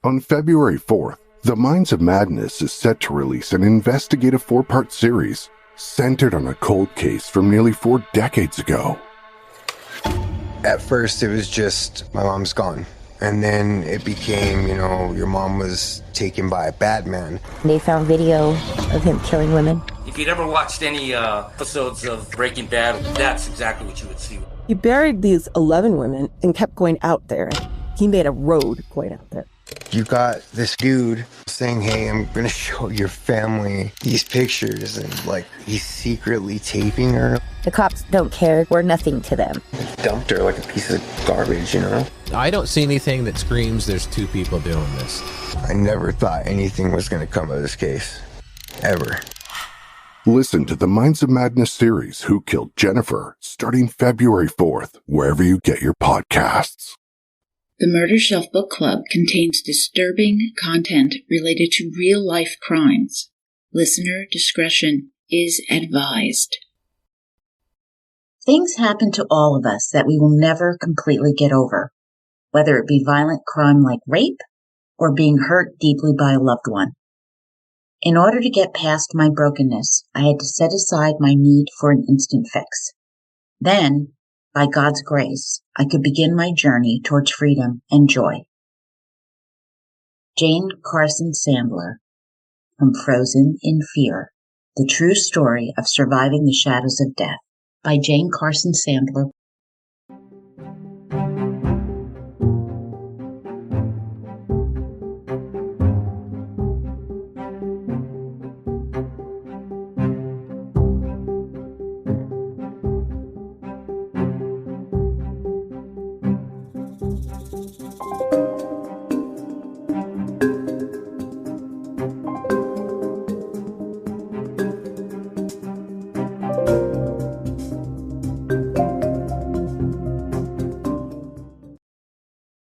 On February 4th, The Minds of Madness is set to release an investigative 4-part series centered on a cold case from nearly 4 decades ago. At first, it was just, my mom's gone. And then it became, your mom was taken by a bad man. They found video of him killing women. If you'd ever watched any episodes of Breaking Bad, that's exactly what you would see. He buried these 11 women and kept going out there. He made a road going out there. You got this dude saying, hey, I'm going to show your family these pictures. And, he's secretly taping her. The cops don't care. We're nothing to them. Dumped her like a piece of garbage, I don't see anything that screams there's 2 people doing this. I never thought anything was going to come of this case. Ever. Listen to the Minds of Madness series, Who Killed Jennifer, starting February 4th, wherever you get your podcasts. The Murder Shelf Book Club contains disturbing content related to real-life crimes. Listener discretion is advised. Things happen to all of us that we will never completely get over, whether it be violent crime like rape or being hurt deeply by a loved one. In order to get past my brokenness, I had to set aside my need for an instant fix. Then, by God's grace, I could begin my journey towards freedom and joy. Jane Carson Sandler, from Frozen in Fear, The True Story of Surviving the Shadows of Death, by Jane Carson Sandler.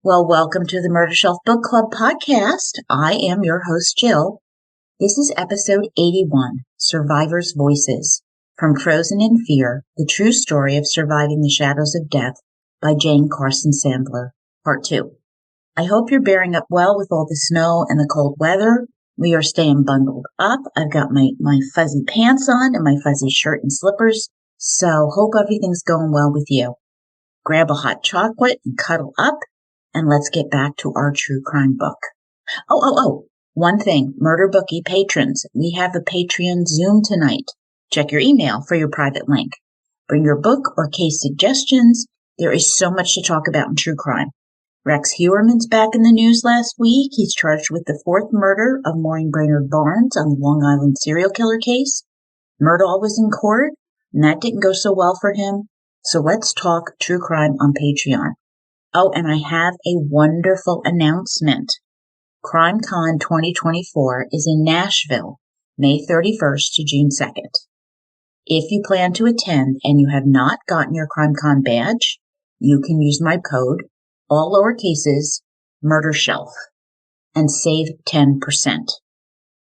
Well, welcome to the Murder Shelf Book Club podcast. I am your host, Jill. This is episode 81, Survivors' Voices, from Frozen in Fear, The True Story of Surviving the Shadows of Death, by Jane Carson Sandler, Part 2. I hope you're bearing up well with all the snow and the cold weather. We are staying bundled up. I've got my fuzzy pants on and my fuzzy shirt and slippers, so hope everything's going well with you. Grab a hot chocolate and cuddle up. And let's get back to our true crime book. Oh, one thing, Murder Bookie patrons, we have a Patreon Zoom tonight. Check your email for your private link. Bring your book or case suggestions. There is so much to talk about in true crime. Rex Heuermann's back in the news last week. He's charged with the 4th murder of Maureen Brainerd Barnes on the Long Island serial killer case. Murdaugh was in court, and that didn't go so well for him. So let's talk true crime on Patreon. Oh, and I have a wonderful announcement. CrimeCon 2024 is in Nashville, May 31st to June 2nd. If you plan to attend and you have not gotten your CrimeCon badge, you can use my code, all lower cases, MurderShelf, and save 10%.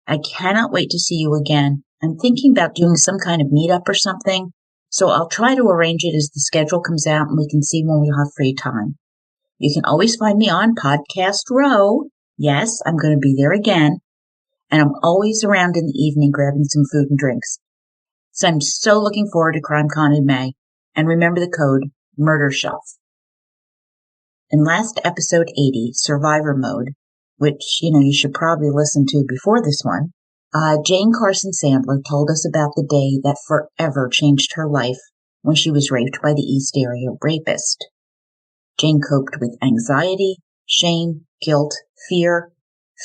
I cannot wait to see you again. I'm thinking about doing some kind of meetup or something, so I'll try to arrange it as the schedule comes out and we can see when we'll have free time. You can always find me on Podcast Row. Yes, I'm going to be there again. And I'm always around in the evening grabbing some food and drinks. So I'm so looking forward to CrimeCon in May. And remember the code, MurderShelf. In last episode 80, Survivor Mode, which, you should probably listen to before this one, Jane Carson Sandler told us about the day that forever changed her life when she was raped by the East Area rapist. Jane coped with anxiety, shame, guilt, fear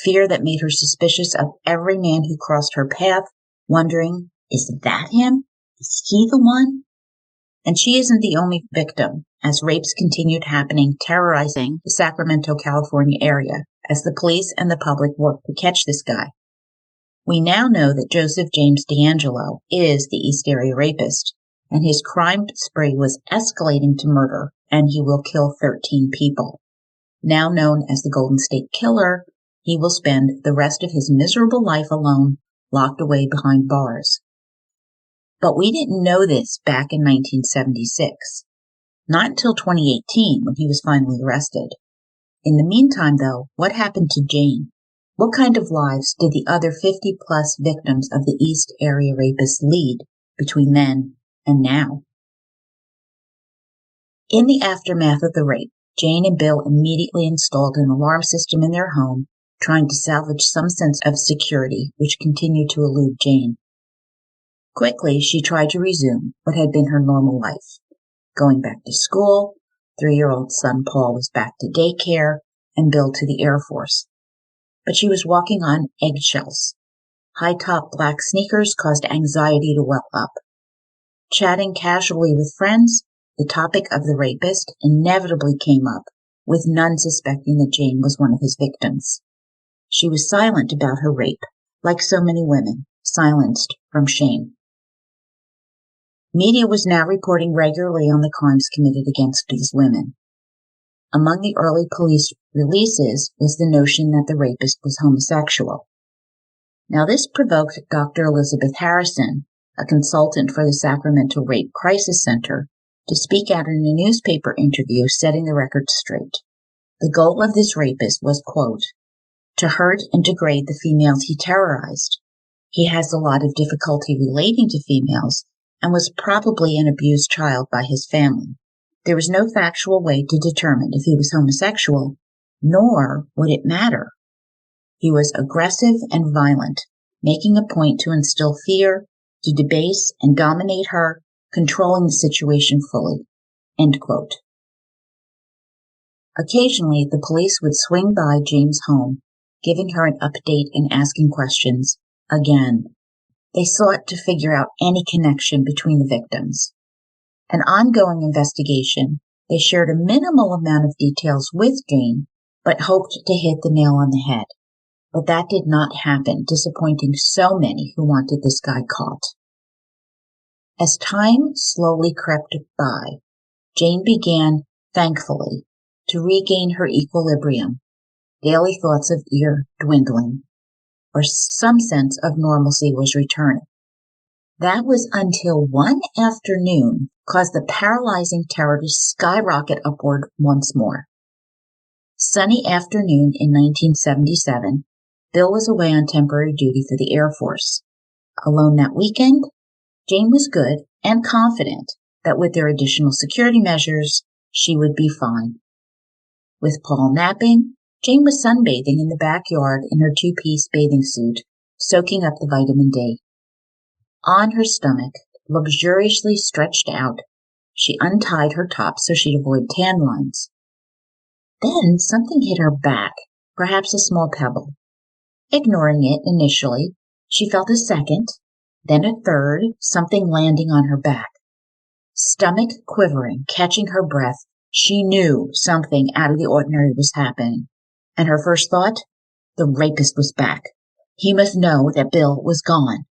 that made her suspicious of every man who crossed her path, wondering, is that him? Is he the one? And she isn't the only victim, as rapes continued happening, terrorizing the Sacramento, California area, as the police and the public worked to catch this guy. We now know that Joseph James D'Angelo is the East Area rapist, and his crime spree was escalating to murder, and he will kill 13 people. Now known as the Golden State Killer, he will spend the rest of his miserable life alone, locked away behind bars. But we didn't know this back in 1976. Not until 2018 when he was finally arrested. In the meantime, though, what happened to Jane? What kind of lives did the other 50-plus victims of the East Area rapists lead between then and now? In the aftermath of the rape, Jane and Bill immediately installed an alarm system in their home, trying to salvage some sense of security, which continued to elude Jane. Quickly, she tried to resume what had been her normal life. Going back to school, 3-year-old son Paul was back to daycare, and Bill to the Air Force. But she was walking on eggshells. High-top black sneakers caused anxiety to well up. Chatting casually with friends, the topic of the rapist inevitably came up, with none suspecting that Jane was one of his victims. She was silent about her rape, like so many women, silenced from shame. Media was now reporting regularly on the crimes committed against these women. Among the early police releases was the notion that the rapist was homosexual. Now this provoked Dr. Elizabeth Harrison, a consultant for the Sacramento Rape Crisis Center, to speak out in a newspaper interview setting the record straight. The goal of this rapist was, quote, to hurt and degrade the females he terrorized. He has a lot of difficulty relating to females and was probably an abused child by his family. There was no factual way to determine if he was homosexual, nor would it matter. He was aggressive and violent, making a point to instill fear, to debase and dominate her, controlling the situation fully. End quote. Occasionally, the police would swing by Jane's home, giving her an update and asking questions. Again, they sought to figure out any connection between the victims. An ongoing investigation, they shared a minimal amount of details with Jane, but hoped to hit the nail on the head. But that did not happen, disappointing so many who wanted this guy caught. As time slowly crept by, Jane began, thankfully, to regain her equilibrium, daily thoughts of ear dwindling, or some sense of normalcy was returning. That was until one afternoon caused the paralyzing terror to skyrocket upward once more. Sunny afternoon in 1977, Bill was away on temporary duty for the Air Force. Alone that weekend, Jane was good and confident that with their additional security measures, she would be fine. With Paul napping, Jane was sunbathing in the backyard in her 2-piece bathing suit, soaking up the vitamin D. On her stomach, luxuriously stretched out, she untied her top so she'd avoid tan lines. Then something hit her back, perhaps a small pebble. Ignoring it initially, she felt a second, then a third, something landing on her back. Stomach quivering, catching her breath, she knew something out of the ordinary was happening. And her first thought? The rapist was back. He must know that Bill was gone.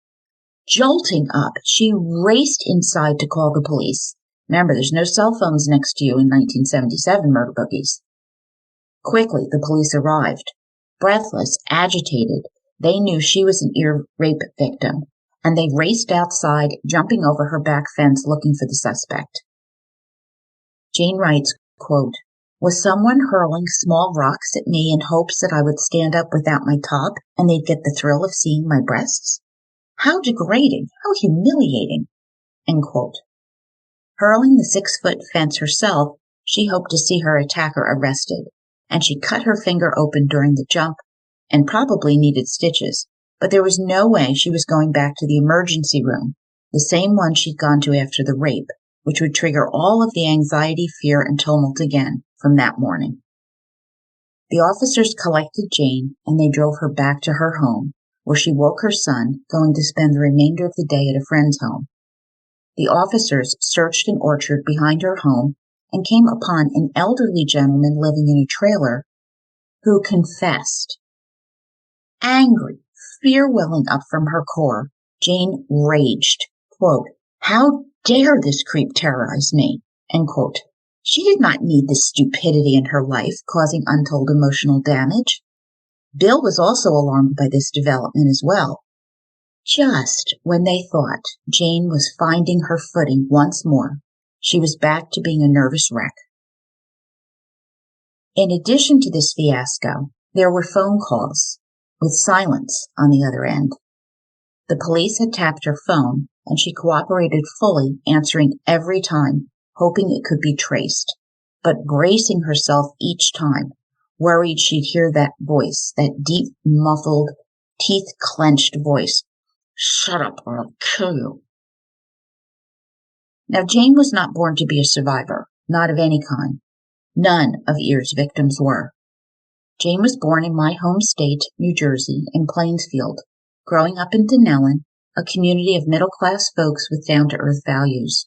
Jolting up, she raced inside to call the police. Remember, there's no cell phones next to you in 1977 murder bookies. Quickly, the police arrived. Breathless, agitated, they knew she was an ear rape victim, and they raced outside, jumping over her back fence looking for the suspect. Jane writes, quote, was someone hurling small rocks at me in hopes that I would stand up without my top and they'd get the thrill of seeing my breasts? How degrading, how humiliating, end quote. Hurling the 6-foot fence herself, she hoped to see her attacker arrested, and she cut her finger open during the jump and probably needed stitches, but there was no way she was going back to the emergency room, the same one she'd gone to after the rape, which would trigger all of the anxiety, fear, and tumult again from that morning. The officers collected Jane, and they drove her back to her home, where she woke her son, going to spend the remainder of the day at a friend's home. The officers searched an orchard behind her home and came upon an elderly gentleman living in a trailer who confessed. Angry, fear welling up from her core, Jane raged, quote, how dare this creep terrorize me, end quote. She did not need this stupidity in her life, causing untold emotional damage. Bill was also alarmed by this development as well. Just when they thought Jane was finding her footing once more, she was back to being a nervous wreck. In addition to this fiasco, there were phone calls with silence on the other end. The police had tapped her phone, and she cooperated fully, answering every time, hoping it could be traced, but bracing herself each time, worried she'd hear that voice, that deep, muffled, teeth-clenched voice. "Shut up or I'll kill you." Now, Jane was not born to be a survivor, not of any kind. None of Ear's victims were. Jane was born in my home state, New Jersey, in Plainsfield, growing up in Denellen, a community of middle-class folks with down-to-earth values.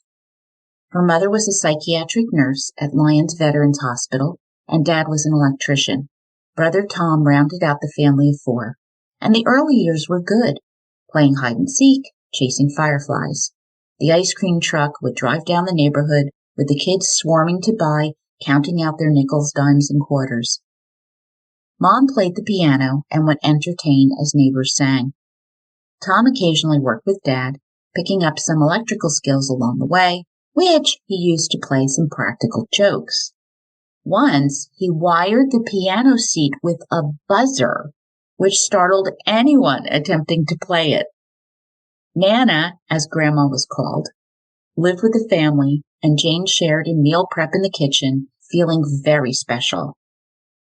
Her mother was a psychiatric nurse at Lyons Veterans Hospital, and Dad was an electrician. Brother Tom rounded out the family of 4, and the early years were good, playing hide-and-seek, chasing fireflies. The ice cream truck would drive down the neighborhood with the kids swarming to buy, counting out their nickels, dimes, and quarters. Mom played the piano and would entertain as neighbors sang. Tom occasionally worked with Dad, picking up some electrical skills along the way, which he used to play some practical jokes. Once, he wired the piano seat with a buzzer, which startled anyone attempting to play it. Nana, as Grandma was called, lived with the family, and Jane shared in meal prep in the kitchen, feeling very special.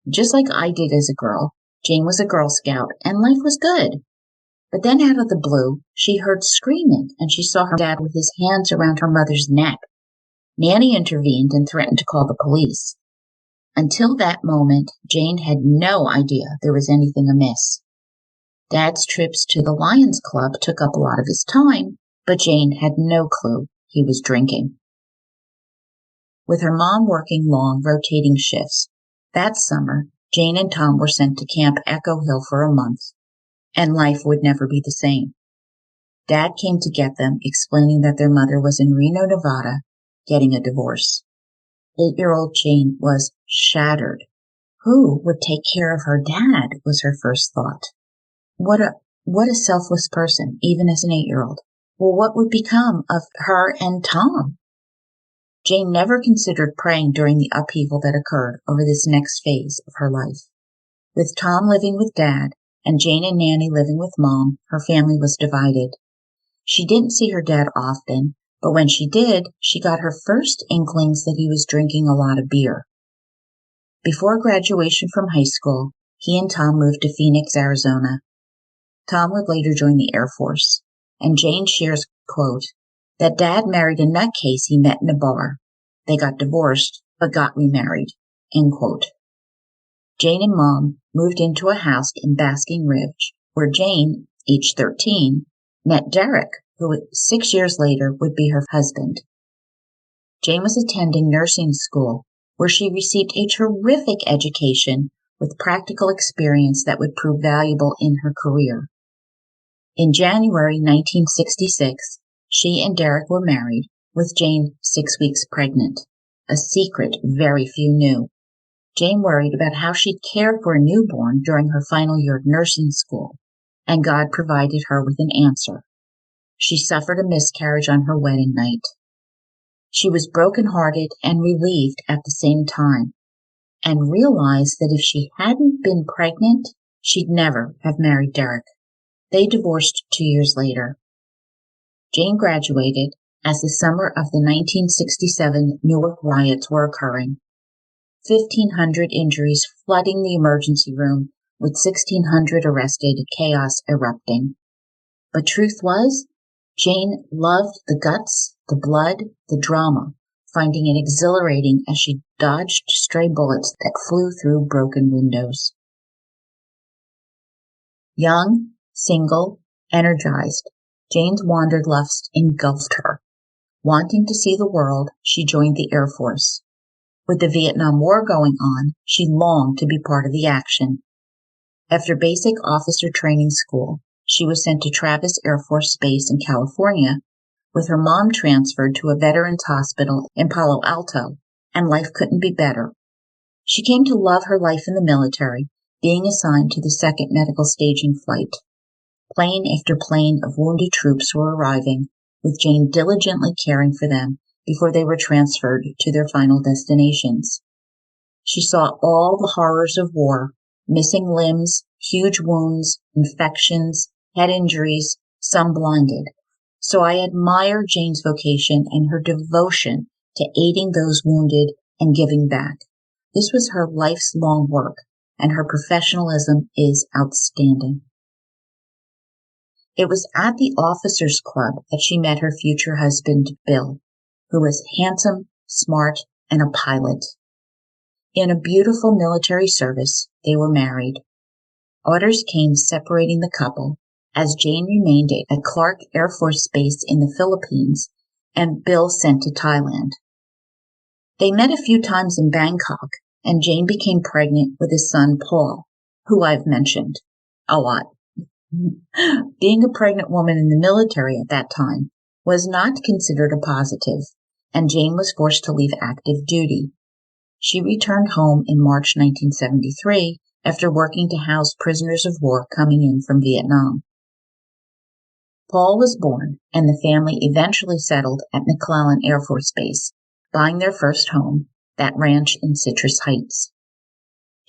Just like I did as a girl, Jane was a Girl Scout, and life was good. But then out of the blue, she heard screaming, and she saw her dad with his hands around her mother's neck. Nanny intervened and threatened to call the police. Until that moment, Jane had no idea there was anything amiss. Dad's trips to the Lions Club took up a lot of his time, but Jane had no clue he was drinking. With her mom working long, rotating shifts, that summer, Jane and Tom were sent to Camp Echo Hill for a month, and life would never be the same. Dad came to get them, explaining that their mother was in Reno, Nevada, getting a divorce. 8-year-old Jane was shattered. Who would take care of her dad, was her first thought. What a selfless person, even as an 8-year-old. Well, what would become of her and Tom? Jane never considered praying during the upheaval that occurred over this next phase of her life. With Tom living with Dad and Jane and Nanny living with Mom, her family was divided. She didn't see her dad often, but when she did, she got her first inklings that he was drinking a lot of beer. Before graduation from high school, he and Tom moved to Phoenix, Arizona. Tom would later join the Air Force, and Jane shares, quote, that Dad married a nutcase he met in a bar. They got divorced, but got remarried, end quote. Jane and Mom moved into a house in Basking Ridge, where Jane, age 13, met Derek, who 6 years later would be her husband. Jane was attending nursing school, where she received a terrific education with practical experience that would prove valuable in her career. In January 1966, she and Derek were married, with Jane 6 weeks pregnant, a secret very few knew. Jane worried about how she'd care for a newborn during her final year of nursing school, and God provided her with an answer. She suffered a miscarriage on her wedding night. She was brokenhearted and relieved at the same time, and realized that if she hadn't been pregnant, she'd never have married Derek. They divorced 2 years later. Jane graduated as the summer of the 1967 Newark riots were occurring. 1,500 injuries flooding the emergency room, with 1,600 arrested, chaos erupting. But truth was, Jane loved the guts, the blood, the drama, finding it exhilarating as she dodged stray bullets that flew through broken windows. Young, single, energized, Jane's wanderlust engulfed her. Wanting to see the world, she joined the Air Force. With the Vietnam War going on, she longed to be part of the action. After basic officer training school, she was sent to Travis Air Force Base in California, with her mom transferred to a veterans hospital in Palo Alto, and life couldn't be better. She came to love her life in the military, being assigned to the 2nd Medical Staging Flight. Plane after plane of wounded troops were arriving, with Jane diligently caring for them before they were transferred to their final destinations. She saw all the horrors of war, missing limbs, huge wounds, infections, head injuries, some blinded. So I admire Jane's vocation and her devotion to aiding those wounded and giving back. This was her life's long work, and her professionalism is outstanding. It was at the Officers' Club that she met her future husband, Bill, who was handsome, smart, and a pilot. In a beautiful military service, they were married. Orders came separating the couple, as Jane remained at Clark Air Force Base in the Philippines and Bill sent to Thailand. They met a few times in Bangkok, and Jane became pregnant with his son, Paul, who I've mentioned a lot. Being a pregnant woman in the military at that time was not considered a positive, and Jane was forced to leave active duty. She returned home in March 1973 after working to house prisoners of war coming in from Vietnam. Paul was born, and the family eventually settled at McClellan Air Force Base, buying their first home, that ranch in Citrus Heights.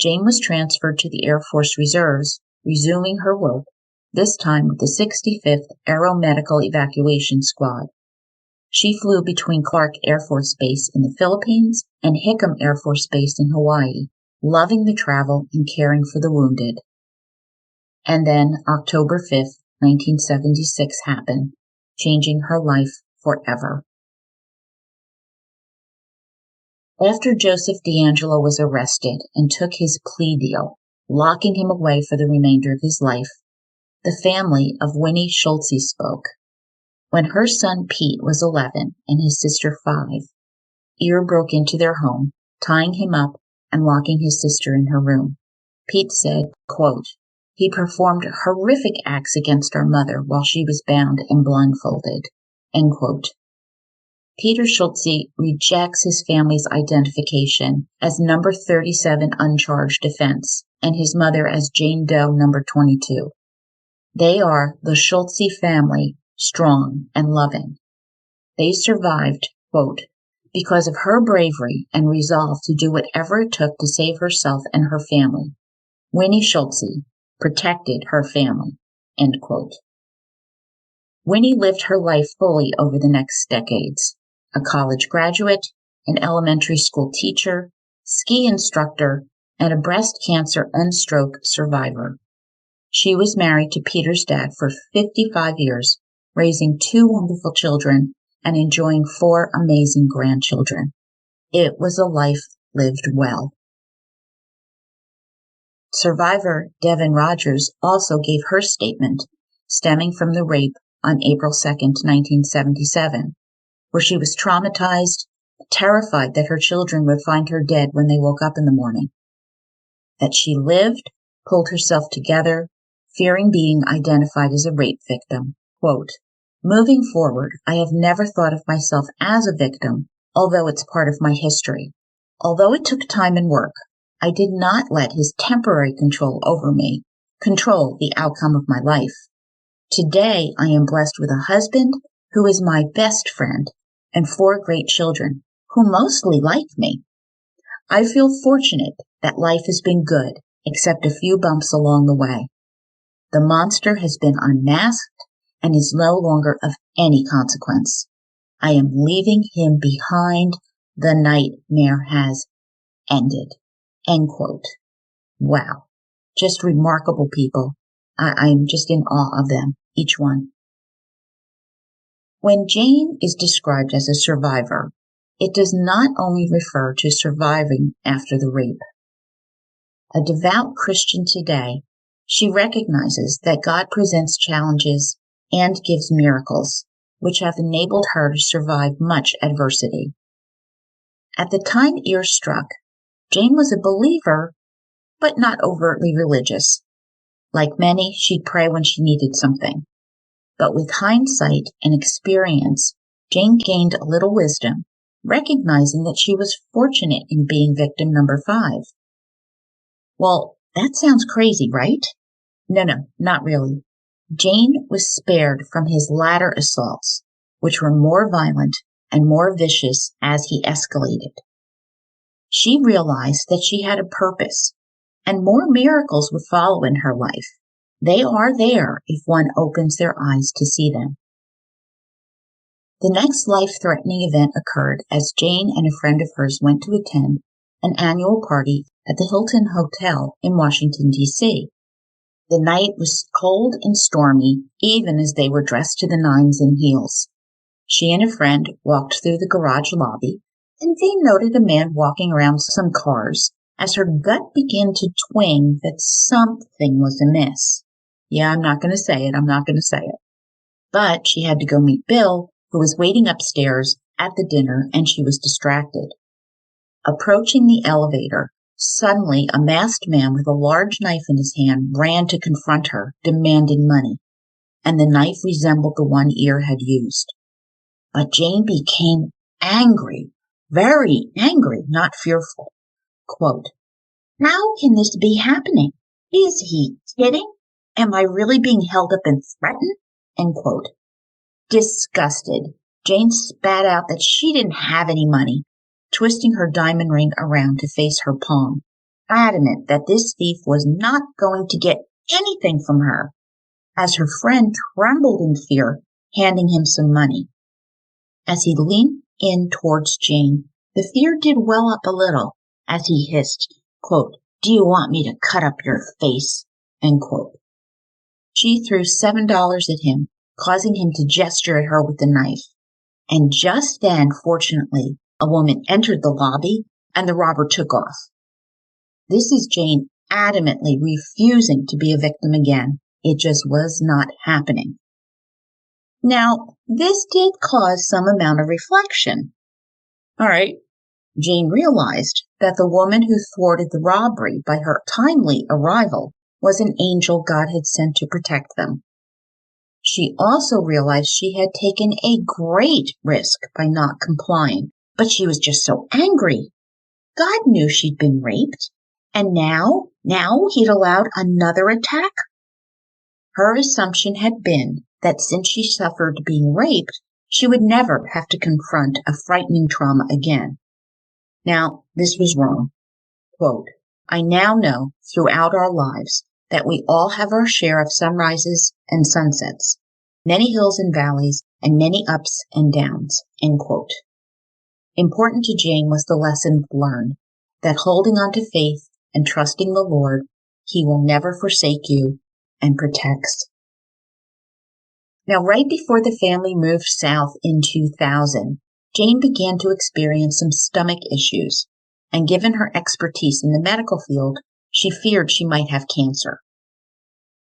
Jane was transferred to the Air Force Reserves, resuming her work, this time with the 65th Aeromedical Evacuation Squad. She flew between Clark Air Force Base in the Philippines and Hickam Air Force Base in Hawaii, loving the travel and caring for the wounded. And then October 5th, 1976 happened, changing her life forever. After Joseph D'Angelo was arrested and took his plea deal, locking him away for the remainder of his life, the family of Winnie Schultze spoke. When her son Pete was 11 and his sister 5, Ear broke into their home, tying him up and locking his sister in her room. Pete said, quote, "He performed horrific acts against our mother while she was bound and blindfolded," end quote. Peter Schultze rejects his family's identification as number 37 uncharged offense and his mother as Jane Doe number 22. They are the Schultze family, strong and loving. They survived, quote, "because of her bravery and resolve to do whatever it took to save herself and her family. Winnie Schultze protected her family," end quote. Winnie lived her life fully over the next decades. A college graduate, an elementary school teacher, ski instructor, and a breast cancer and stroke survivor. She was married to Peter's dad for 55 years, raising 2 wonderful children and enjoying 4 amazing grandchildren. It was a life lived well. Survivor Devin Rogers also gave her statement stemming from the rape on April 2nd, 1977, where she was traumatized, terrified that her children would find her dead when they woke up in the morning. That she lived, pulled herself together, fearing being identified as a rape victim. Quote, "Moving forward, I have never thought of myself as a victim, although it's part of my history. Although it took time and work, I did not let his temporary control over me control the outcome of my life. Today, I am blessed with a husband who is my best friend and 4 great children who mostly like me. I feel fortunate that life has been good, except a few bumps along the way. The monster has been unmasked and is no longer of any consequence. I am leaving him behind. The nightmare has ended." End quote. Wow. Just remarkable people. I'm just in awe of them, each one. When Jane is described as a survivor, it does not only refer to surviving after the rape. A devout Christian today, she recognizes that God presents challenges and gives miracles, which have enabled her to survive much adversity. At the time Ear struck, Jane was a believer, but not overtly religious. Like many, she'd pray when she needed something. But with hindsight and experience, Jane gained a little wisdom, recognizing that she was fortunate in being victim number 5. Well, that sounds crazy, right? No, not really. Jane was spared from his latter assaults, which were more violent and more vicious as he escalated. she realized that she had a purpose, and more miracles would follow in her life. They are there if one opens their eyes to see them. The next life-threatening event occurred as Jane and a friend of hers went to attend an annual party at the Hilton Hotel in Washington, D.C. The night was cold and stormy, even as they were dressed to the nines in heels. She and a friend walked through the garage lobby, and they noted a man walking around some cars as her gut began to twinge that something was amiss. Yeah, I'm not going to say it. But she had to go meet Bill, who was waiting upstairs at the dinner, and she was distracted. Approaching the elevator, suddenly a masked man with a large knife in his hand ran to confront her, demanding money, and the knife resembled the one Ear had used. But Jane became angry, very angry, not fearful. Quote, "How can this be happening? Is he kidding? Am I really being held up and threatened?" End quote. Disgusted, Jane spat out that she didn't have any money, twisting her diamond ring around to face her palm, adamant that this thief was not going to get anything from her, as her friend trembled in fear, handing him some money. As he leaned in towards Jane, the fear did well up a little, as he hissed, quote, "Do you want me to cut up your face?" End quote. She threw $7 at him, causing him to gesture at her with the knife. And just then, fortunately, a woman entered the lobby and the robber took off. This is Jane adamantly refusing to be a victim again. It just was not happening. Now, this did cause some amount of reflection. All right, Jane realized that the woman who thwarted the robbery by her timely arrival was an angel God had sent to protect them. She also realized she had taken a great risk by not complying, but she was just so angry. God knew she'd been raped, and now he'd allowed another attack? Her assumption had been that since she suffered being raped, she would never have to confront a frightening trauma again. Now, this was wrong. Quote, "I now know throughout our lives that we all have our share of sunrises and sunsets, many hills and valleys, and many ups and downs." End quote. Important to Jane was the lesson learned, that holding on to faith and trusting the Lord, He will never forsake you and protects. Now, right before the family moved south in 2000, Jane began to experience some stomach issues, and given her expertise in the medical field, she feared she might have cancer.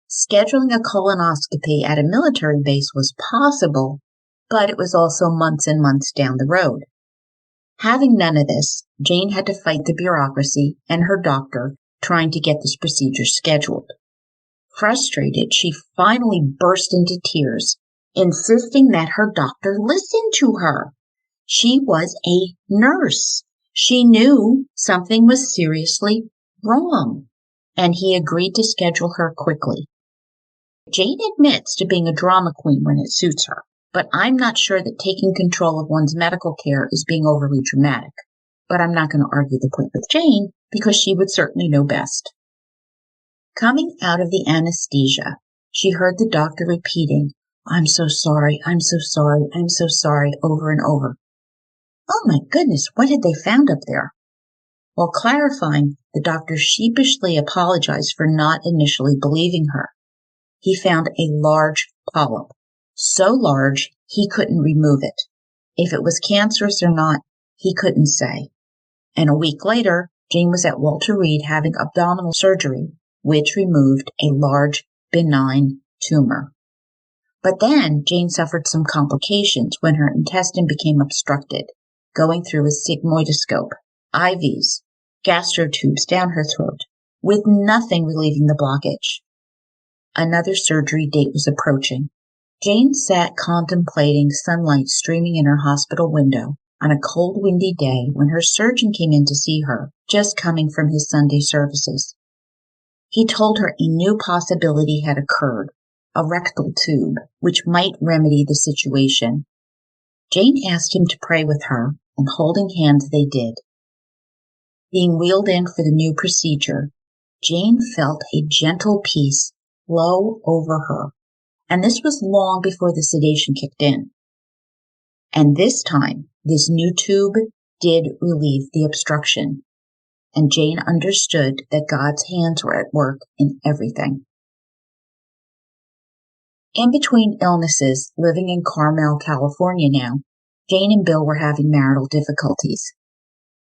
Scheduling a colonoscopy at a military base was possible, but it was also months and months down the road. Having none of this, Jane had to fight the bureaucracy and her doctor trying to get this procedure scheduled. Frustrated, she finally burst into tears, insisting that her doctor listen to her. She was a nurse. She knew something was seriously wrong, and he agreed to schedule her quickly. Jane admits to being a drama queen when it suits her, but I'm not sure that taking control of one's medical care is being overly dramatic. But I'm not going to argue the point with Jane, because she would certainly know best. Coming out of the anesthesia, she heard the doctor repeating, "I'm so sorry, I'm so sorry, I'm so sorry," over and over. Oh my goodness, what had they found up there? While clarifying, the doctor sheepishly apologized for not initially believing her. He found a large polyp, so large he couldn't remove it. If it was cancerous or not, he couldn't say. And a week later, Jane was at Walter Reed having abdominal surgery, which removed a large, benign tumor. But then Jane suffered some complications when her intestine became obstructed, going through a sigmoidoscope, IVs, gastrotubes down her throat, with nothing relieving the blockage. Another surgery date was approaching. Jane sat contemplating sunlight streaming in her hospital window on a cold, windy day when her surgeon came in to see her, just coming from his Sunday services. He told her a new possibility had occurred, a rectal tube, which might remedy the situation. Jane asked him to pray with her, and holding hands they did. Being wheeled in for the new procedure, Jane felt a gentle peace flow over her, and this was long before the sedation kicked in. And this time, this new tube did relieve the obstruction, and Jane understood that God's hands were at work in everything. In between illnesses, living in Carmel, California now, Jane and Bill were having marital difficulties.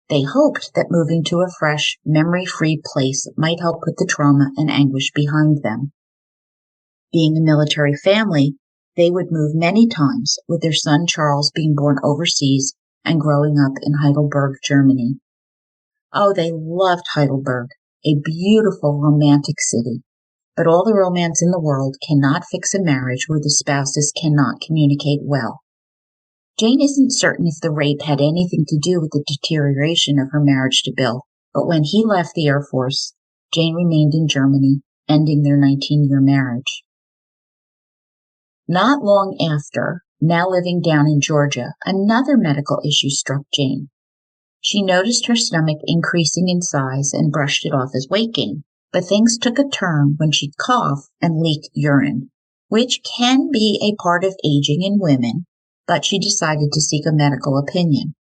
They hoped that moving to a fresh, memory-free place might help put the trauma and anguish behind them. Being a military family, they would move many times, with their son Charles being born overseas and growing up in Heidelberg, Germany. Oh, they loved Heidelberg, a beautiful, romantic city. But all the romance in the world cannot fix a marriage where the spouses cannot communicate well. Jane isn't certain if the rape had anything to do with the deterioration of her marriage to Bill, but when he left the Air Force, Jane remained in Germany, ending their 19-year marriage. Not long after, now living down in Georgia, another medical issue struck Jane. She noticed her stomach increasing in size and brushed it off as weight gain, but things took a turn when she'd cough and leak urine, which can be a part of aging in women, but she decided to seek a medical opinion.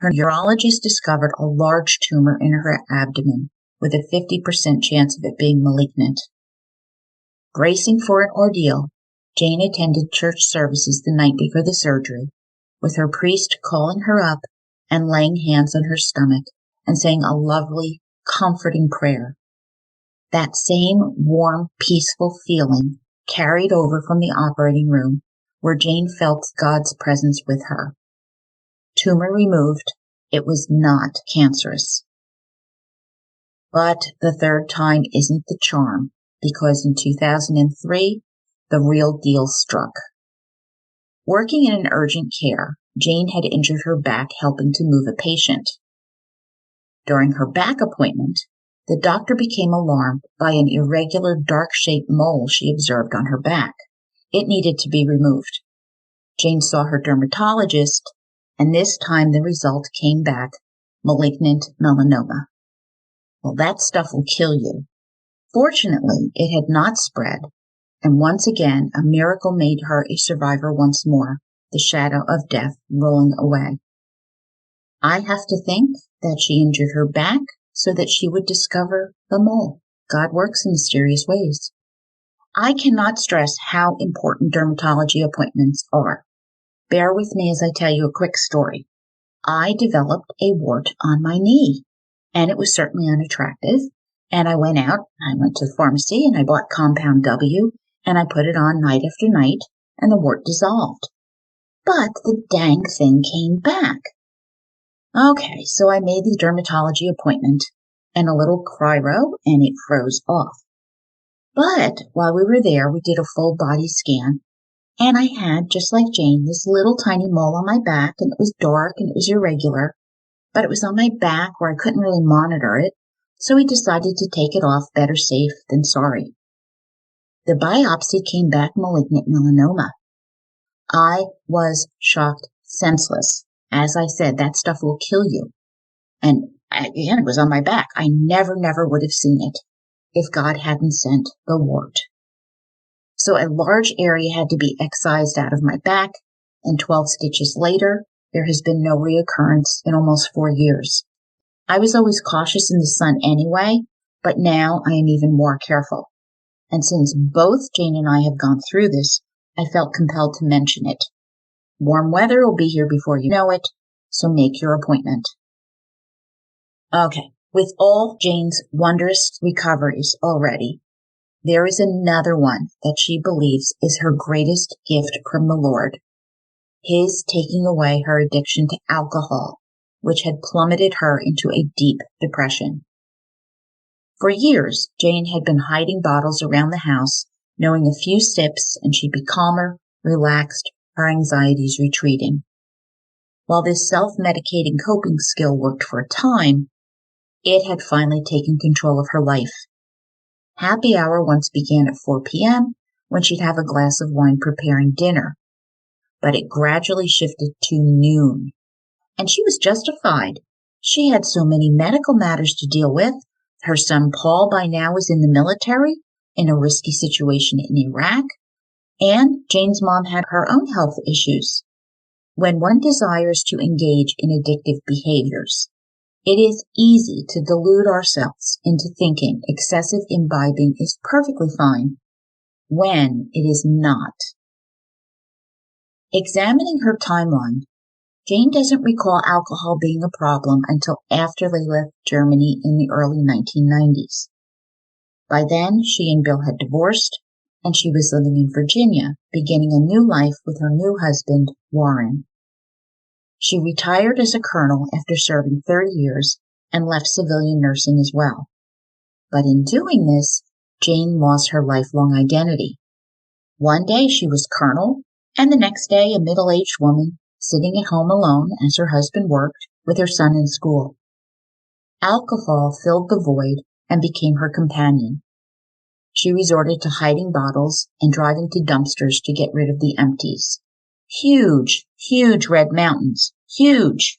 Her urologist discovered a large tumor in her abdomen, with a 50% chance of it being malignant. Bracing for an ordeal, Jane attended church services the night before the surgery, with her priest calling her up and laying hands on her stomach and saying a lovely, comforting prayer. That same warm, peaceful feeling carried over from the operating room, where Jane felt God's presence with her. Tumor removed, it was not cancerous. But the third time isn't the charm, because in 2003, the real deal struck. Working in an urgent care, Jane had injured her back helping to move a patient. During her back appointment, the doctor became alarmed by an irregular dark-shaped mole she observed on her back. It needed to be removed. Jane saw her dermatologist, and this time the result came back, malignant melanoma. Well, that stuff will kill you. Fortunately, it had not spread, and once again, a miracle made her a survivor once more, the shadow of death rolling away. I have to think that she injured her back so that she would discover the mole. God works in mysterious ways. I cannot stress how important dermatology appointments are. Bear with me as I tell you a quick story. I developed a wart on my knee, and it was certainly unattractive. And I went to the pharmacy and I bought Compound W, and I put it on night after night, and the wart dissolved. But the dang thing came back. Okay, so I made the dermatology appointment and a little cryo, and it froze off. But while we were there, we did a full body scan, and I had, just like Jane, this little tiny mole on my back, and it was dark and it was irregular, but it was on my back where I couldn't really monitor it, so we decided to take it off, better safe than sorry. The biopsy came back malignant melanoma. I was shocked senseless. As I said, that stuff will kill you. And again, it was on my back. I never would have seen it if God hadn't sent the wart. So a large area had to be excised out of my back, and 12 stitches later, there has been no reoccurrence in almost 4 years. I was always cautious in the sun anyway, but now I am even more careful. And since both Jane and I have gone through this, I felt compelled to mention it. Warm weather will be here before you know it, so make your appointment. Okay, with all Jane's wondrous recoveries already, there is another one that she believes is her greatest gift from the Lord. His taking away her addiction to alcohol, which had plummeted her into a deep depression. For years, Jane had been hiding bottles around the house, knowing a few sips and she'd be calmer, relaxed, her anxieties retreating. While this self-medicating coping skill worked for a time, it had finally taken control of her life. Happy hour once began at 4 p.m. when she'd have a glass of wine preparing dinner, but it gradually shifted to noon. And she was justified. She had so many medical matters to deal with. Her son Paul by now was in the military, in a risky situation in Iraq, and Jane's mom had her own health issues. When one desires to engage in addictive behaviors, it is easy to delude ourselves into thinking excessive imbibing is perfectly fine when it is not. Examining her timeline, Jane doesn't recall alcohol being a problem until after they left Germany in the early 1990s. By then, she and Bill had divorced, and she was living in Virginia, beginning a new life with her new husband, Warren. She retired as a colonel after serving 30 years and left civilian nursing as well. But in doing this, Jane lost her lifelong identity. One day she was colonel, and the next day a middle-aged woman sitting at home alone as her husband worked with her son in school. Alcohol filled the void and became her companion. She resorted to hiding bottles and driving to dumpsters to get rid of the empties. Huge, huge red mountains. Huge.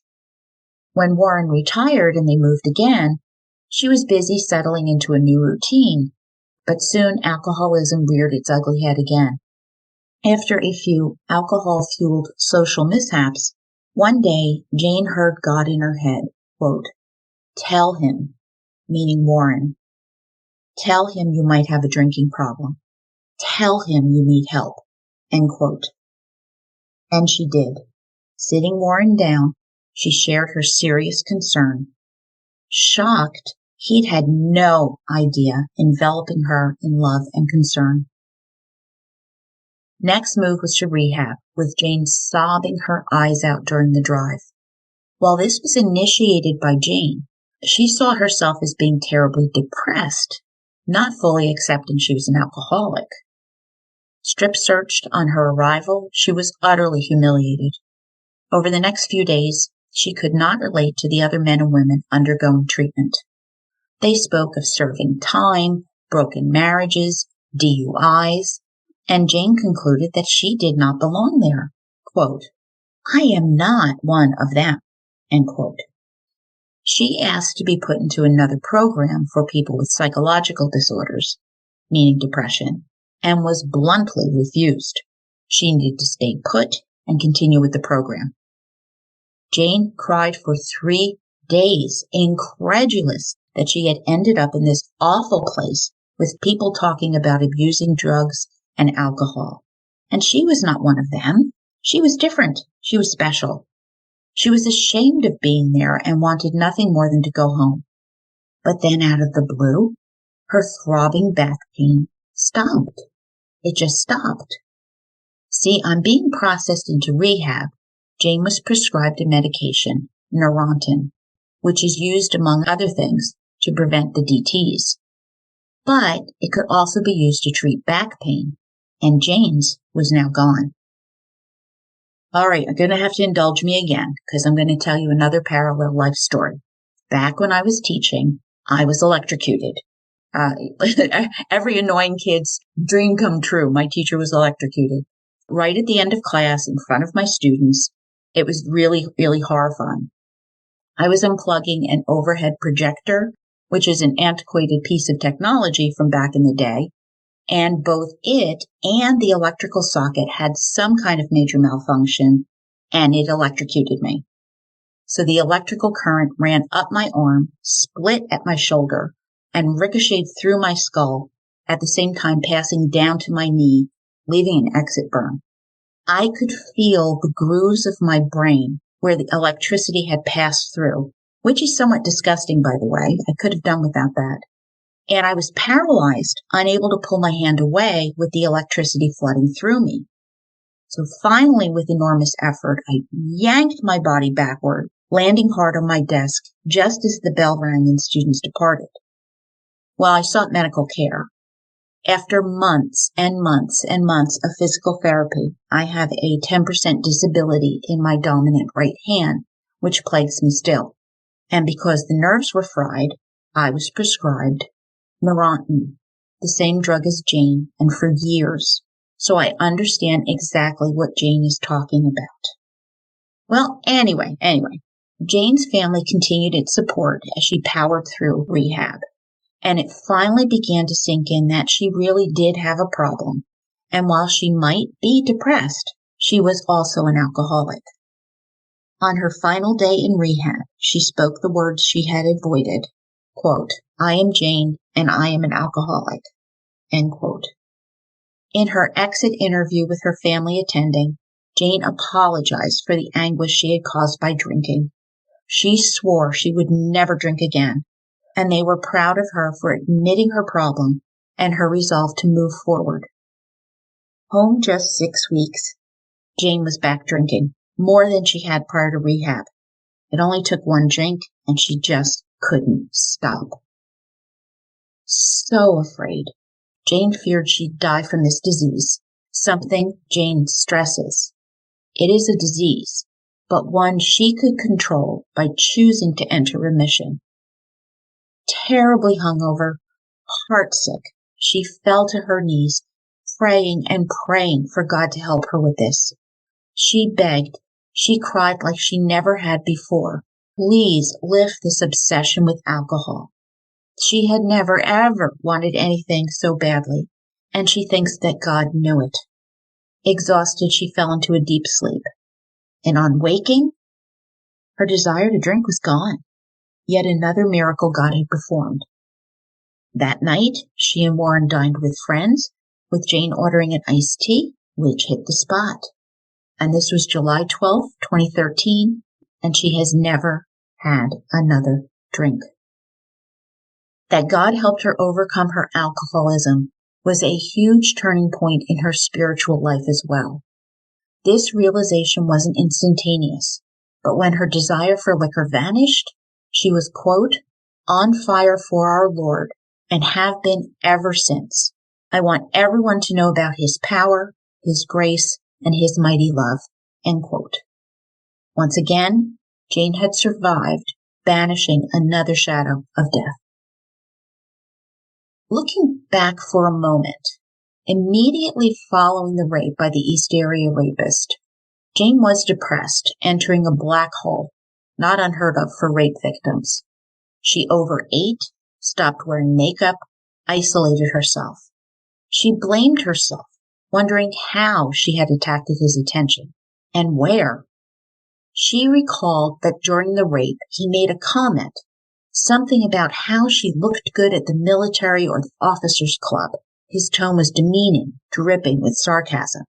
When Warren retired and they moved again, she was busy settling into a new routine, but soon alcoholism reared its ugly head again. After a few alcohol-fueled social mishaps, one day Jane heard God in her head, quote, "Tell him," meaning Warren. "Tell him you might have a drinking problem. Tell him you need help," end quote. And she did. Sitting Warren down, she shared her serious concern. Shocked, he'd had no idea, enveloping her in love and concern. Next move was to rehab, with Jane sobbing her eyes out during the drive. While this was initiated by Jane, she saw herself as being terribly depressed, not fully accepting she was an alcoholic. Strip searched on her arrival, she was utterly humiliated. Over the next few days, she could not relate to the other men and women undergoing treatment. They spoke of serving time, broken marriages, DUIs, and Jane concluded that she did not belong there. Quote, "I am not one of them," end quote. She asked to be put into another program for people with psychological disorders, meaning depression, and was bluntly refused. She needed to stay put and continue with the program. Jane cried for 3 days, incredulous that she had ended up in this awful place with people talking about abusing drugs and alcohol. And she was not one of them. She was different. She was special. She was ashamed of being there and wanted nothing more than to go home. But then out of the blue, her throbbing back pain stopped. It just stopped. See, on being processed into rehab, Jane was prescribed a medication, Neurontin, which is used, among other things, to prevent the DTs. But it could also be used to treat back pain, and Jane's was now gone. All right, you're going to have to indulge me again, because I'm going to tell you another parallel life story. Back when I was teaching, I was electrocuted. Every annoying kid's dream come true. My teacher was electrocuted. Right at the end of class, in front of my students, it was really, really horrifying. I was unplugging an overhead projector, which is an antiquated piece of technology from back in the day, and both it and the electrical socket had some kind of major malfunction, and it electrocuted me. So the electrical current ran up my arm, split at my shoulder, and ricocheted through my skull, at the same time passing down to my knee, leaving an exit burn. I could feel the grooves of my brain where the electricity had passed through, which is somewhat disgusting, by the way. I could have done without that. And I was paralyzed, unable to pull my hand away with the electricity flooding through me. So finally, with enormous effort, I yanked my body backward, landing hard on my desk just as the bell rang and students departed. Well, I sought medical care. After months and months and months of physical therapy, I have a 10% disability in my dominant right hand, which plagues me still. And because the nerves were fried, I was prescribed Neurontin, the same drug as Jane, and for years. So I understand exactly what Jane is talking about. Well, anyway, Jane's family continued its support as she powered through rehab, and it finally began to sink in that she really did have a problem, and while she might be depressed, she was also an alcoholic. On her final day in rehab, she spoke the words she had avoided, quote, "I am Jane, and I am an alcoholic," end quote. In her exit interview with her family attending, Jane apologized for the anguish she had caused by drinking. She swore she would never drink again, and they were proud of her for admitting her problem and her resolve to move forward. Home just 6 weeks, Jane was back drinking, more than she had prior to rehab. It only took one drink, and she just couldn't stop. So afraid, Jane feared she'd die from this disease, something Jane stresses. It is a disease, but one she could control by choosing to enter remission. Terribly hungover, heartsick, she fell to her knees, praying and praying for God to help her with this. She begged, she cried like she never had before. Please lift this obsession with alcohol. She had never, ever wanted anything so badly, and she thinks that God knew it. Exhausted, she fell into a deep sleep. And on waking, her desire to drink was gone. Yet another miracle God had performed. That night, she and Warren dined with friends, with Jane ordering an iced tea, which hit the spot. And this was July 12th, 2013, and she has never had another drink. That God helped her overcome her alcoholism was a huge turning point in her spiritual life as well. This realization wasn't instantaneous, but when her desire for liquor vanished, she was, quote, "on fire for our Lord, and have been ever since. I want everyone to know about His power, His grace, and His mighty love," end quote. Once again, Jane had survived, banishing another shadow of death. Looking back for a moment, immediately following the rape by the East Area rapist, Jane was depressed, entering a black hole, not unheard of for rape victims. She overate, stopped wearing makeup, isolated herself. She blamed herself, wondering how she had attracted his attention, and where. She recalled that during the rape, he made a comment, something about how she looked good at the military or the officers' club. His tone was demeaning, dripping with sarcasm.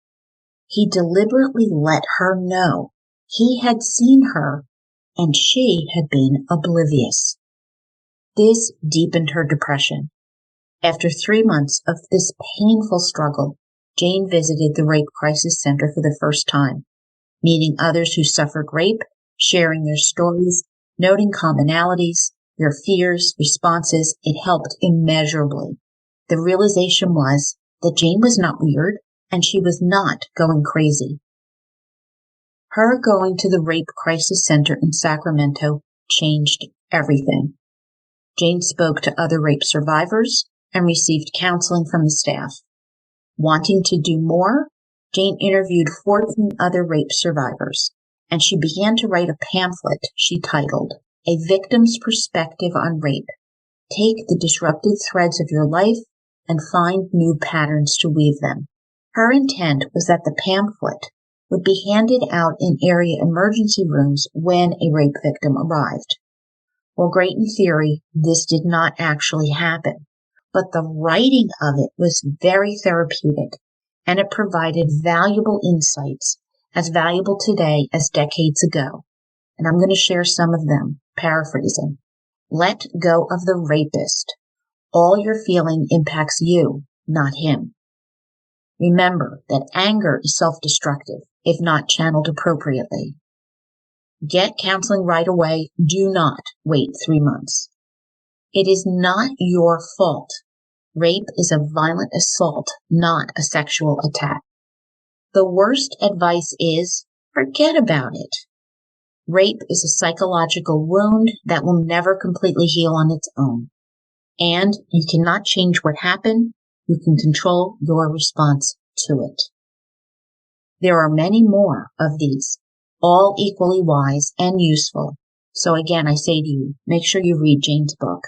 He deliberately let her know he had seen her, and she had been oblivious. This deepened her depression. After 3 months of this painful struggle, Jane visited the Rape Crisis Center for the first time, meeting others who suffered rape, sharing their stories, noting commonalities, their fears, responses. It helped immeasurably. The realization was that Jane was not weird, and she was not going crazy. Her going to the Rape Crisis Center in Sacramento changed everything. Jane spoke to other rape survivors and received counseling from the staff. Wanting to do more, Jane interviewed 14 other rape survivors, and she began to write a pamphlet she titled, "A Victim's Perspective on Rape. Take the disrupted threads of your life and find new patterns to weave them." Her intent was that the pamphlet would be handed out in area emergency rooms when a rape victim arrived. Well, great in theory, this did not actually happen, but the writing of it was very therapeutic, and it provided valuable insights, as valuable today as decades ago. And I'm going to share some of them, paraphrasing. Let go of the rapist. All you're feeling impacts you, not him. Remember that anger is self-destructive if not channeled appropriately. Get counseling right away. Do not wait 3 months. It is not your fault. Rape is a violent assault, not a sexual attack. The worst advice is forget about it. Rape is a psychological wound that will never completely heal on its own. And you cannot change what happened. You can control your response to it. There are many more of these, all equally wise and useful, So again, I say to you, make sure you read Jane's book.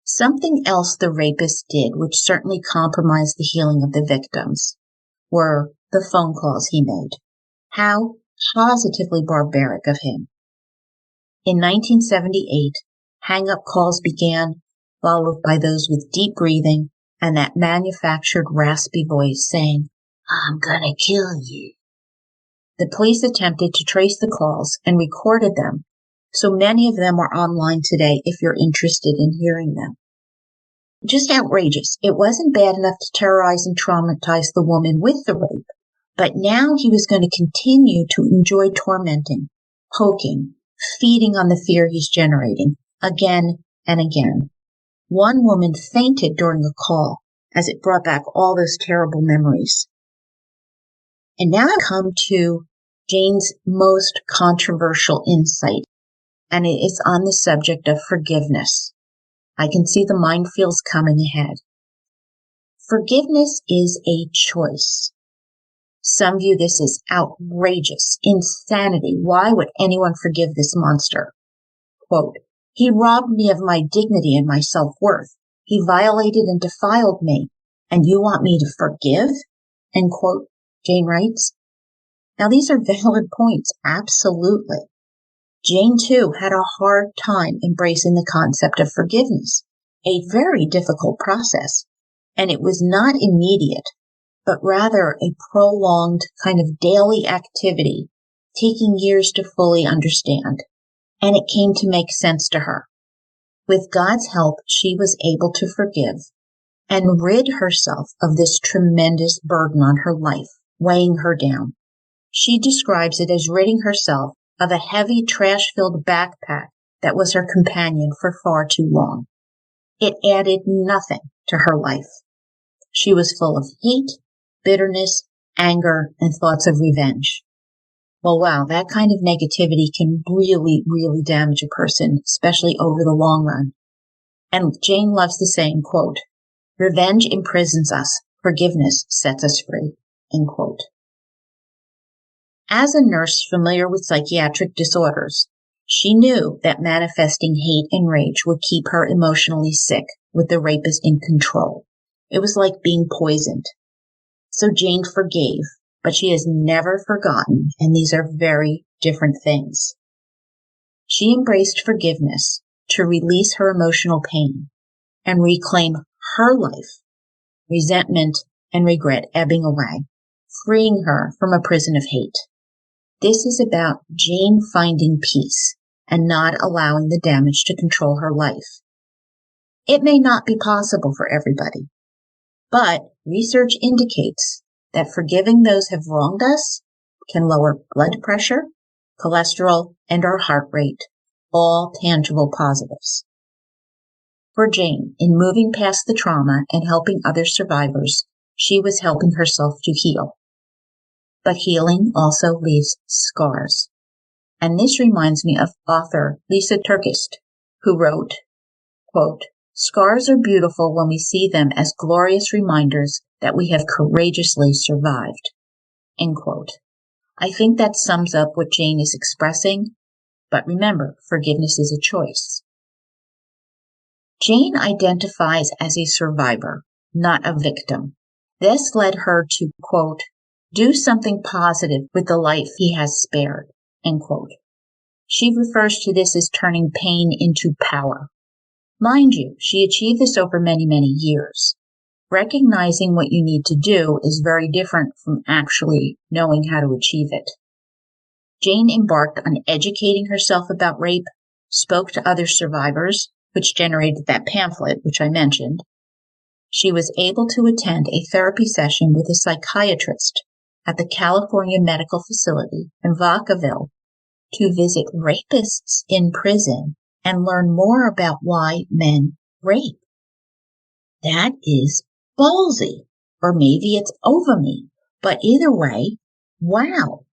Something else the rapist did, which certainly compromised the healing of the victims, were the phone calls he made. How positively barbaric of him. In 1978, hang-up calls began, followed by those with deep breathing and that manufactured raspy voice saying, "I'm gonna kill you." The police attempted to trace the calls and recorded them, so many of them are online today if you're interested in hearing them. Just outrageous. It wasn't bad enough to terrorize and traumatize the woman with the rape, but now he was going to continue to enjoy tormenting, poking, feeding on the fear he's generating, again and again. One woman fainted during a call as it brought back all those terrible memories. And now I come to Jane's most controversial insight, and it is on the subject of forgiveness. I can see the minefields coming ahead. Forgiveness is a choice. Some view this as outrageous, insanity. Why would anyone forgive this monster? Quote, "He robbed me of my dignity and my self-worth. He violated and defiled me. And you want me to forgive?" End quote, Jane writes. Now these are valid points, absolutely. Jane, too, had a hard time embracing the concept of forgiveness, a very difficult process, and it was not immediate, but rather a prolonged kind of daily activity, taking years to fully understand, and it came to make sense to her. With God's help, she was able to forgive and rid herself of this tremendous burden on her life, weighing her down. She describes it as ridding herself of a heavy, trash-filled backpack that was her companion for far too long. It added nothing to her life. She was full of hate, bitterness, anger, and thoughts of revenge. Well, wow, that kind of negativity can really, really damage a person, especially over the long run. And Jane loves the saying, quote, "Revenge imprisons us, forgiveness sets us free," end quote. As a nurse familiar with psychiatric disorders, she knew that manifesting hate and rage would keep her emotionally sick with the rapist in control. It was like being poisoned. So Jane forgave, but she has never forgotten, and these are very different things. She embraced forgiveness to release her emotional pain and reclaim her life, resentment and regret ebbing away, freeing her from a prison of hate. This is about Jane finding peace and not allowing the damage to control her life. It may not be possible for everybody, but research indicates that forgiving those who have wronged us can lower blood pressure, cholesterol, and our heart rate, all tangible positives. For Jane, in moving past the trauma and helping other survivors, she was helping herself to heal. But healing also leaves scars. And this reminds me of author Lisa Turkist, who wrote, quote, "Scars are beautiful when we see them as glorious reminders that we have courageously survived," end quote. I think that sums up what Jane is expressing, but remember, forgiveness is a choice. Jane identifies as a survivor, not a victim. This led her to, quote, "do something positive with the life he has spared," end quote. She refers to this as turning pain into power. Mind you, she achieved this over many, many years. Recognizing what you need to do is very different from actually knowing how to achieve it. Jane embarked on educating herself about rape, spoke to other survivors, which generated that pamphlet, which I mentioned. She was able to attend a therapy session with a psychiatrist at the California Medical Facility in Vacaville to visit rapists in prison and learn more about why men rape. That is ballsy, or maybe it's over me, but either way, wow. All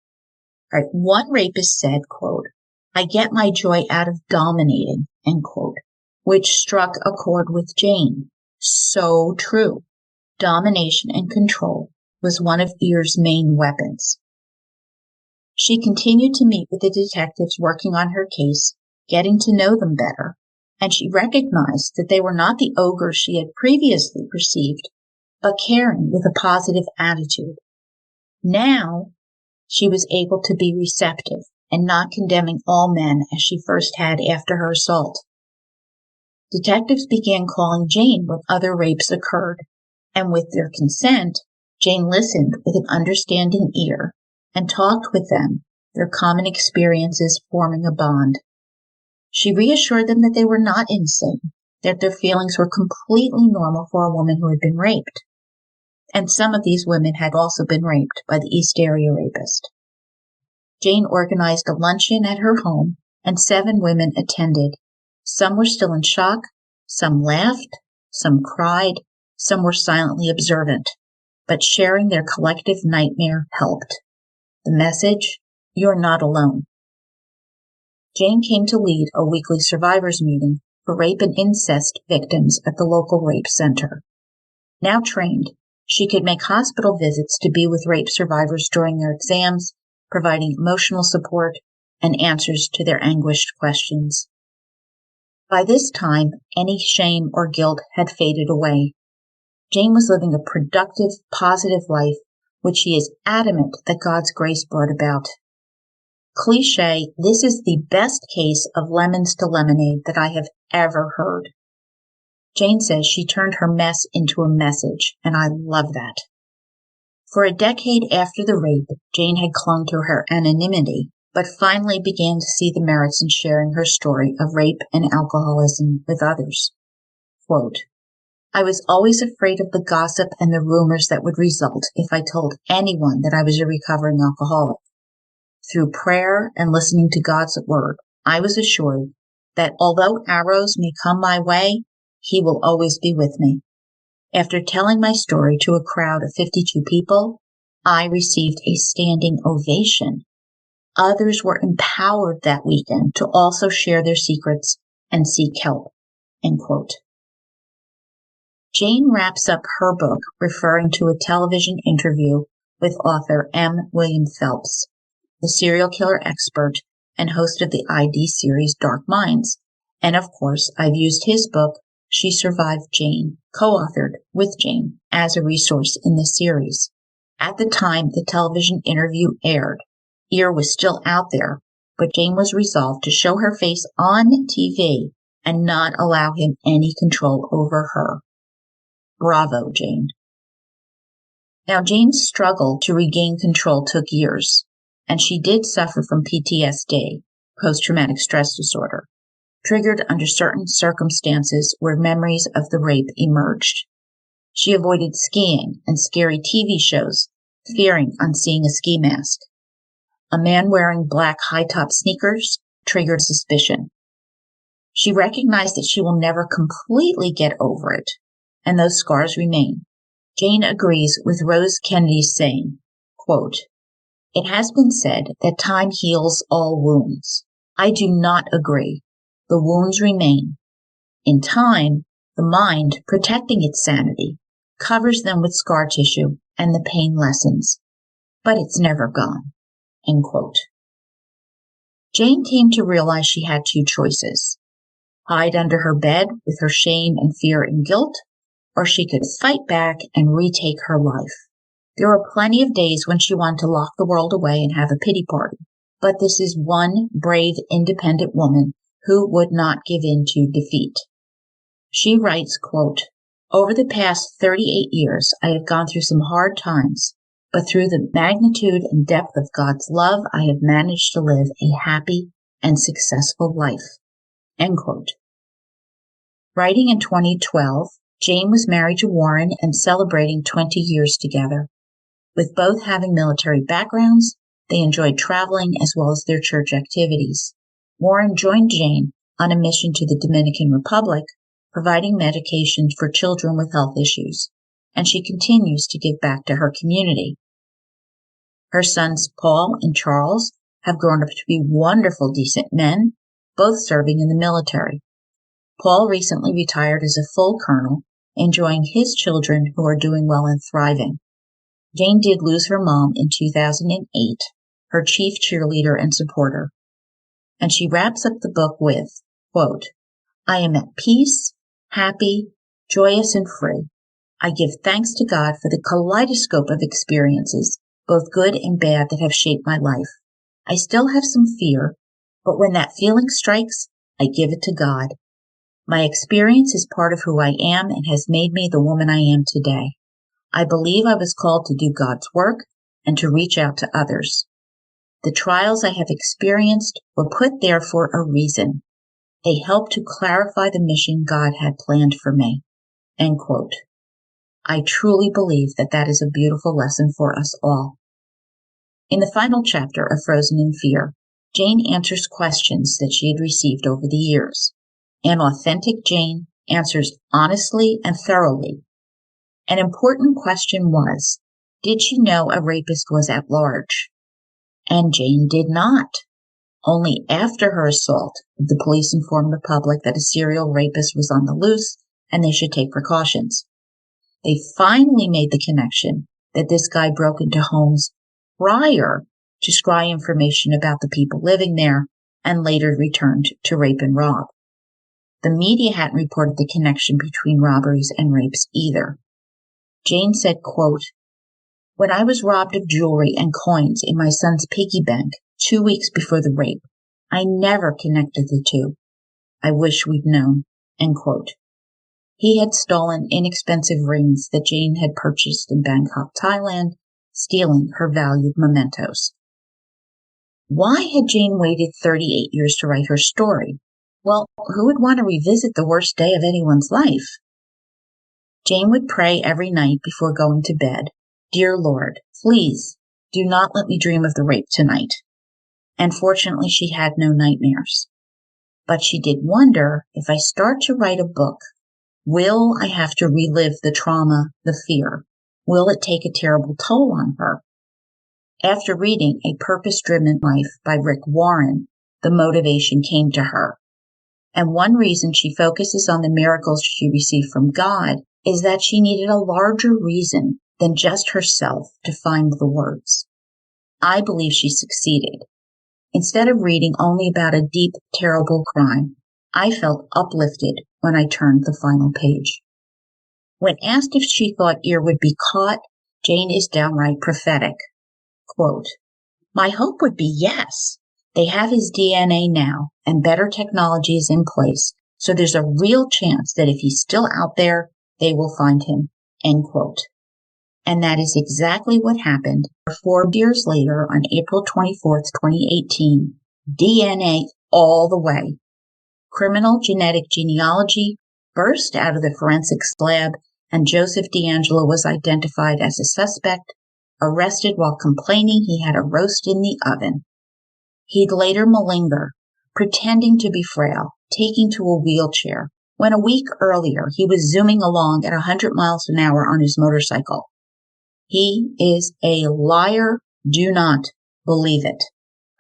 right, one rapist said, quote, "I get my joy out of dominating," end quote, which struck a chord with Jane. So true. Domination and control was one of Ear's main weapons. She continued to meet with the detectives working on her case, getting to know them better, and she recognized that they were not the ogres she had previously perceived, but caring with a positive attitude. Now, she was able to be receptive and not condemning all men as she first had after her assault. Detectives began calling Jane when other rapes occurred, and with their consent, Jane listened with an understanding ear and talked with them, their common experiences forming a bond. She reassured them that they were not insane, that their feelings were completely normal for a woman who had been raped. And some of these women had also been raped by the East Area rapist. Jane organized a luncheon at her home, and 7 women attended. Some were still in shock, some laughed, some cried, some were silently observant, but sharing their collective nightmare helped. The message: you're not alone. Jane came to lead a weekly survivors meeting for rape and incest victims at the local rape center. Now trained, she could make hospital visits to be with rape survivors during their exams, providing emotional support and answers to their anguished questions. By this time, any shame or guilt had faded away. Jane was living a productive, positive life, which she is adamant that God's grace brought about. Cliché, this is the best case of lemons to lemonade that I have ever heard. Jane says she turned her mess into a message, and I love that. For a decade after the rape, Jane had clung to her anonymity, but finally began to see the merits in sharing her story of rape and alcoholism with others. Quote, I was always afraid of the gossip and the rumors that would result if I told anyone that I was a recovering alcoholic. Through prayer and listening to God's word, I was assured that although arrows may come my way, He will always be with me. After telling my story to a crowd of 52 people, I received a standing ovation. Others were empowered that weekend to also share their secrets and seek help. End quote. Jane wraps up her book referring to a television interview with author M. William Phelps, the serial killer expert and host of the ID series Dark Minds. And of course, I've used his book, She Survived Jane, co-authored with Jane, as a resource in this series. At the time the television interview aired, Ear was still out there, but Jane was resolved to show her face on TV and not allow him any control over her. Bravo, Jane. Now, Jane's struggle to regain control took years, and she did suffer from PTSD, post-traumatic stress disorder, triggered under certain circumstances where memories of the rape emerged. She avoided skiing and scary TV shows, fearing on seeing a ski mask. A man wearing black high-top sneakers triggered suspicion. She recognized that she will never completely get over it, and those scars remain. Jane agrees with Rose Kennedy's saying, quote, It has been said that time heals all wounds. I do not agree. The wounds remain. In time, the mind, protecting its sanity, covers them with scar tissue and the pain lessens. But it's never gone. End quote. Jane came to realize she had 2 choices. Hide under her bed with her shame and fear and guilt, or she could fight back and retake her life. There were plenty of days when she wanted to lock the world away and have a pity party, but this is one brave, independent woman who would not give in to defeat. She writes, quote, Over the past 38 years, I have gone through some hard times, but through the magnitude and depth of God's love, I have managed to live a happy and successful life. End quote. Writing in 2012, Jane was married to Warren and celebrating 20 years together. With both having military backgrounds, they enjoyed traveling as well as their church activities. Warren joined Jane on a mission to the Dominican Republic, providing medications for children with health issues, and she continues to give back to her community. Her sons Paul and Charles have grown up to be wonderful, decent men, both serving in the military. Paul recently retired as a full colonel, enjoying his children who are doing well and thriving. Jane did lose her mom in 2008, her chief cheerleader and supporter. And she wraps up the book with, quote, I am at peace, happy, joyous, and free. I give thanks to God for the kaleidoscope of experiences, both good and bad, that have shaped my life. I still have some fear, but when that feeling strikes, I give it to God. My experience is part of who I am and has made me the woman I am today. I believe I was called to do God's work and to reach out to others. The trials I have experienced were put there for a reason. They helped to clarify the mission God had planned for me. End quote. I truly believe that that is a beautiful lesson for us all. In the final chapter of Frozen in Fear, Jane answers questions that she had received over the years. An authentic Jane answers honestly and thoroughly. An important question was, did she know a rapist was at large? And Jane did not. Only after her assault, the police informed the public that a serial rapist was on the loose and they should take precautions. They finally made the connection that this guy broke into homes prior to scry information about the people living there and later returned to rape and rob. The media hadn't reported the connection between robberies and rapes either. Jane said, quote, when I was robbed of jewelry and coins in my son's piggy bank 2 weeks before the rape, I never connected the two. I wish we'd known, end quote. He had stolen inexpensive rings that Jane had purchased in Bangkok, Thailand, stealing her valued mementos. Why had Jane waited 38 years to write her story? Well, who would want to revisit the worst day of anyone's life? Jane would pray every night before going to bed, Dear Lord, please do not let me dream of the rape tonight. And fortunately, she had no nightmares. But she did wonder, if I start to write a book, will I have to relive the trauma, the fear? Will it take a terrible toll on her? After reading A Purpose-Driven Life by Rick Warren, the motivation came to her. And one reason she focuses on the miracles she received from God is that she needed a larger reason than just herself to find the words. I believe she succeeded. Instead of reading only about a deep, terrible crime, I felt uplifted when I turned the final page. When asked if she thought Ear would be caught, Jane is downright prophetic. Quote, my hope would be yes. They have his DNA now, and better technology is in place, so there's a real chance that if he's still out there, they will find him. End quote. And that is exactly what happened. 4 years later, on April 24th, 2018, DNA all the way. Criminal genetic genealogy burst out of the forensics lab, and Joseph D'Angelo was identified as a suspect, arrested while complaining he had a roast in the oven. He'd later malinger, pretending to be frail, taking to a wheelchair, when a week earlier he was zooming along at 100 miles an hour on his motorcycle. He is a liar. Do not believe it.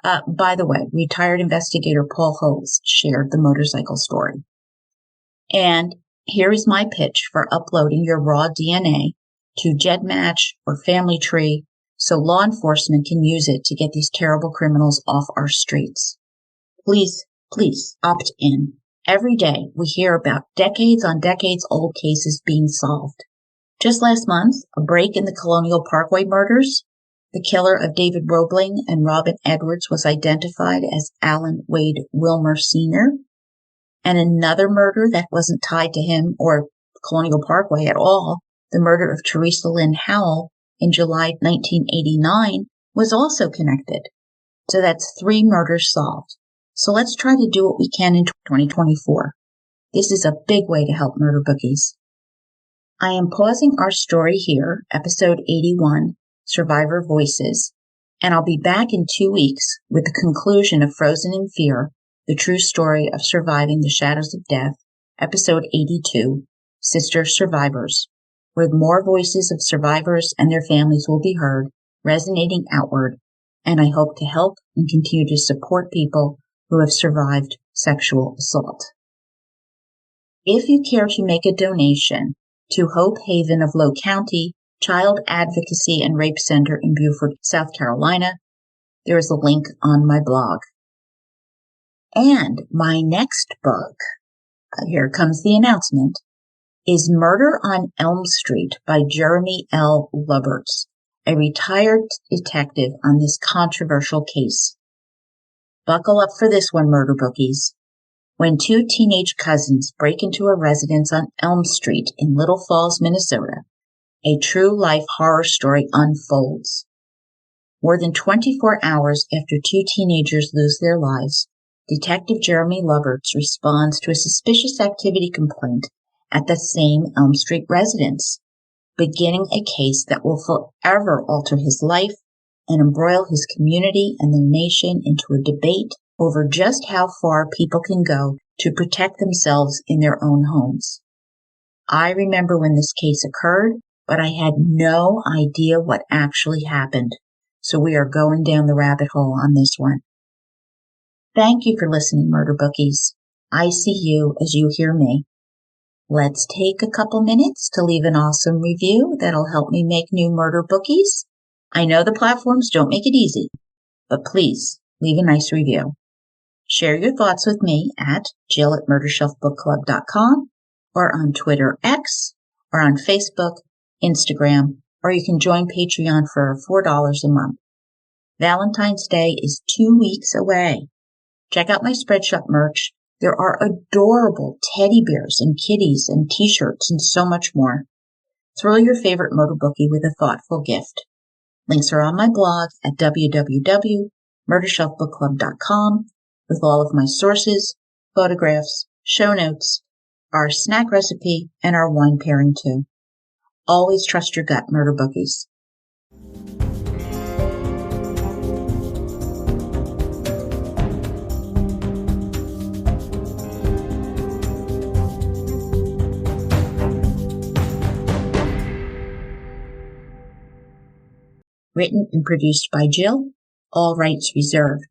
By the way, retired investigator Paul Holes shared the motorcycle story. And here is my pitch for uploading your raw DNA to GEDmatch or Family Tree so law enforcement can use it to get these terrible criminals off our streets. Please, please opt in. Every day we hear about decades on decades old cases being solved. Just last month, a break in the Colonial Parkway murders. The killer of David Roebling and Robin Edwards was identified as Alan Wade Wilmer Sr. And another murder that wasn't tied to him or Colonial Parkway at all, the murder of Teresa Lynn Howell in July 1989, was also connected. So that's 3 murders solved. So let's try to do what we can in 2024. This is a big way to help murder bookies. I am pausing our story here, episode 81, Survivor Voices, and I'll be back in 2 weeks with the conclusion of Frozen in Fear, the true story of surviving the shadows of death, episode 82, Sister Survivors, where more voices of survivors and their families will be heard, resonating outward, and I hope to help and continue to support people who have survived sexual assault. If you care to make a donation to Hope Haven of Low County, Child Advocacy and Rape Center in Beaufort, South Carolina, There's a link on my blog. And my next book, here comes the announcement, is Murder on Elm Street by Jeremy L. Luberts, a retired detective on this controversial case. Buckle up for this one, murder bookies. When two teenage cousins break into a residence on Elm Street in Little Falls, Minnesota, a true-life horror story unfolds. More than 24 hours after two teenagers lose their lives, Detective Jeremy Luberts responds to a suspicious activity complaint at the same Elm Street residence, beginning a case that will forever alter his life and embroil his community and the nation into a debate over just how far people can go to protect themselves in their own homes. I remember when this case occurred, but I had no idea what actually happened. So we are going down the rabbit hole on this one. Thank you for listening, murder bookies. I see you as you hear me. Let's take a couple minutes to leave an awesome review that'll help me make new murder bookies. I know the platforms don't make it easy, but please leave a nice review. Share your thoughts with me at jill@murdershelfbookclub.com or on Twitter X or on Facebook, Instagram, or you can join Patreon for $4 a month. Valentine's Day is 2 weeks away. Check out my Spreadshop merch. There are adorable teddy bears and kitties and t-shirts and so much more. Thrill your favorite murder bookie with a thoughtful gift. Links are on my blog at www.murdershelfbookclub.com with all of my sources, photographs, show notes, our snack recipe, and our wine pairing too. Always trust your gut, murder bookies. Written and produced by Jill, all rights reserved.